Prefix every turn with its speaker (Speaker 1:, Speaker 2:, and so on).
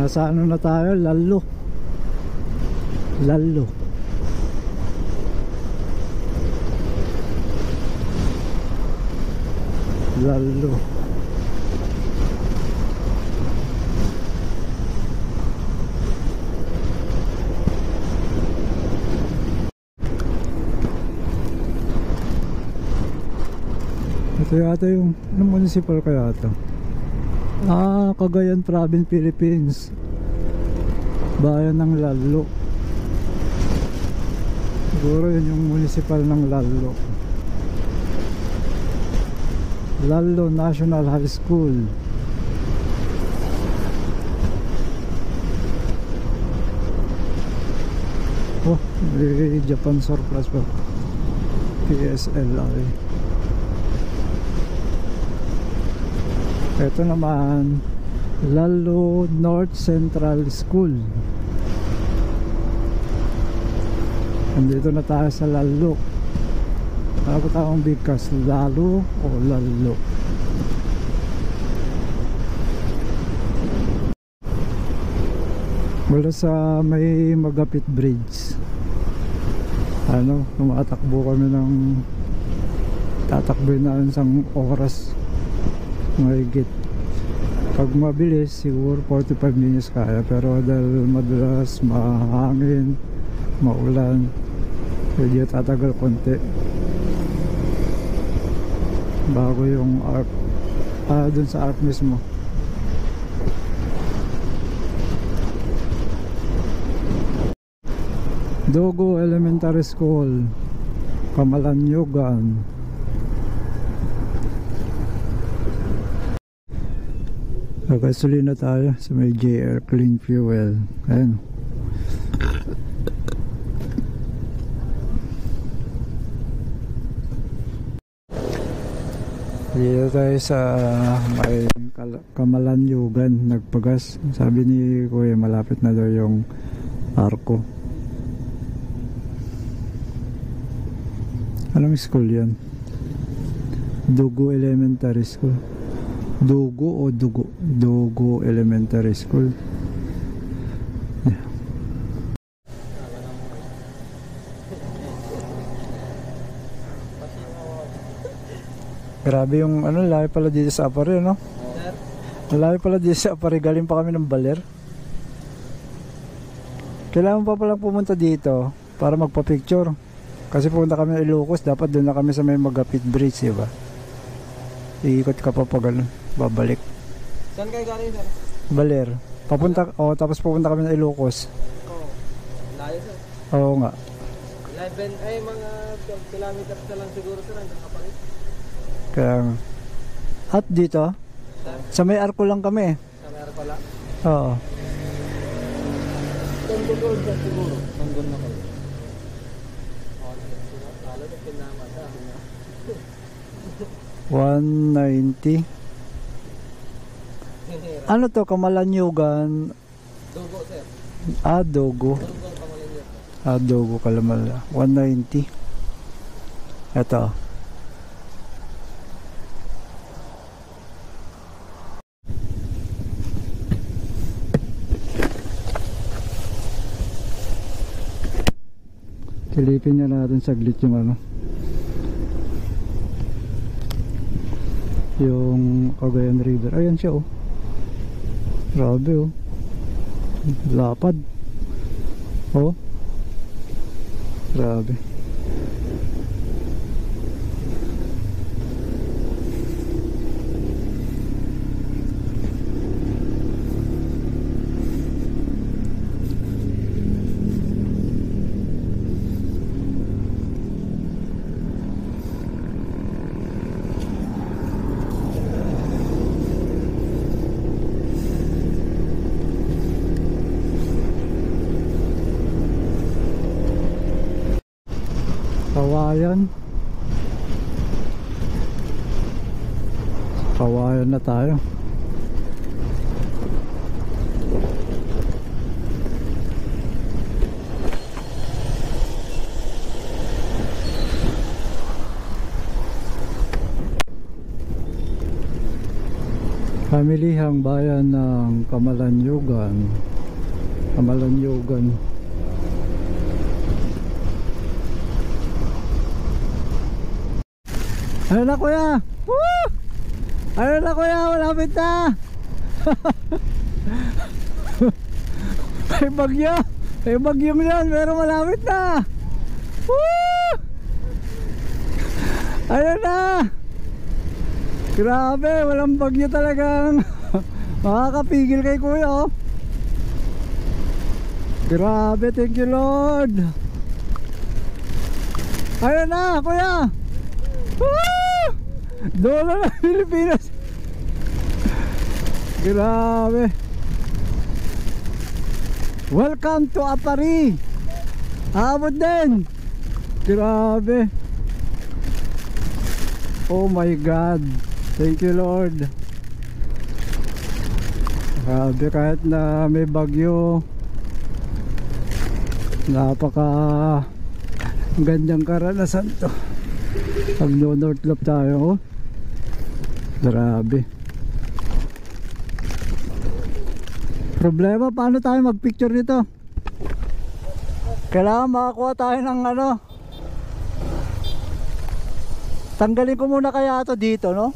Speaker 1: Nasa ano na tayo? Lalo. Lalo. Lalo. Ito yata yung municipal kaya ito. Cagayan Province, Philippines. Bayan ng Lalo. Siguro yun yung municipal ng Lalo. Lalo National High School. Oh, may Japan surplus pa. PSLI. Ito naman Lalo North Central School. Nandito na tayo sa Lalo. Ano ba tawang bigkas? Lalo o Lalo? Wala sa may Magapit Bridge. Ano, tumatakbo kami ng tatakboy na isang oras mahigit. Pag mabilis siguro 45 minutes kaya, pero dahil madalas mahangin, maulan, medyo tatagal konti bago yung arc, dun sa arc mismo. Dogo Elementary School, Camalanyugan. Gasolina tayo sa may JR Clean Fuel. Ayan. Dito tayo sa may Camalanyugan, nagpagas. Sabi ni Kuya malapit na daw yung Arco. Anong school yan? Dogo Elementary School. Dogo o Dugo? Dogo Elementary School. Yeah. Grabe yung ano, layo pala dito sa Apare, no? Layo pala dito sa Apare, galing pa kami ng Baler. Kailangan pa palang pumunta dito para magpa-picture. Kasi pumunta kami ng Ilocos, dapat doon na kami sa may Magapit Bridge, diba? Iikot ka pa pag ano, babalik.
Speaker 2: Saan kayo galing, sir?
Speaker 1: Baler. Papunta, tapos pupunta kami ng Ilocos.
Speaker 2: Oo. Layo, sir.
Speaker 1: Oo nga.
Speaker 2: 11, ay mga 12 kilometers na lang siguro, sir, hanggang Kapalit.
Speaker 1: Kaya nga. At dito,
Speaker 2: Sir?
Speaker 1: sa may Arco lang kami.
Speaker 2: Sa meron pala.
Speaker 1: Oo.
Speaker 2: Tondo doon, sir, siguro. Tondo na kayo. Lalo na pinamata.
Speaker 1: 190. Ano to, Camalanyugan?
Speaker 2: Dogo, sir.
Speaker 1: Dogo.
Speaker 2: Dogo, Kamalanyugan.
Speaker 1: Dogo, Kalamala. 190. Ito. Silipin niya natin saglit yung ano, yung Cagayan River. Ayan siya, oh. Grabe, oh. Lapad. Oh. Grabe. Kawayan. Kawayan na tayo. Pamilihang bayan ng Camalanyugan. Camalanyugan. Ano na kuya? Woo! Ano na kuya? Malapit na! May bagyo! May bagyong yan pero malapit na! Woo! Ano na! Grabe! Walang bagyo talagang makakapigil kay kuya oh! Grabe! Thank you Lord! Ano na kuya! Woo! Doon na Pilipinas! Grabe! Welcome to Apari! Abot din! Grabe! Oh my God! Thank you Lord! Grabe, kahit na may bagyo, napaka gandang karanasan to. Pag no North Loop tayo, oh. Grabe. Problema, paano tayo magpicture nito? Kailangan makakuha tayo ng ano. Tanggalin ko muna kaya ito dito, no?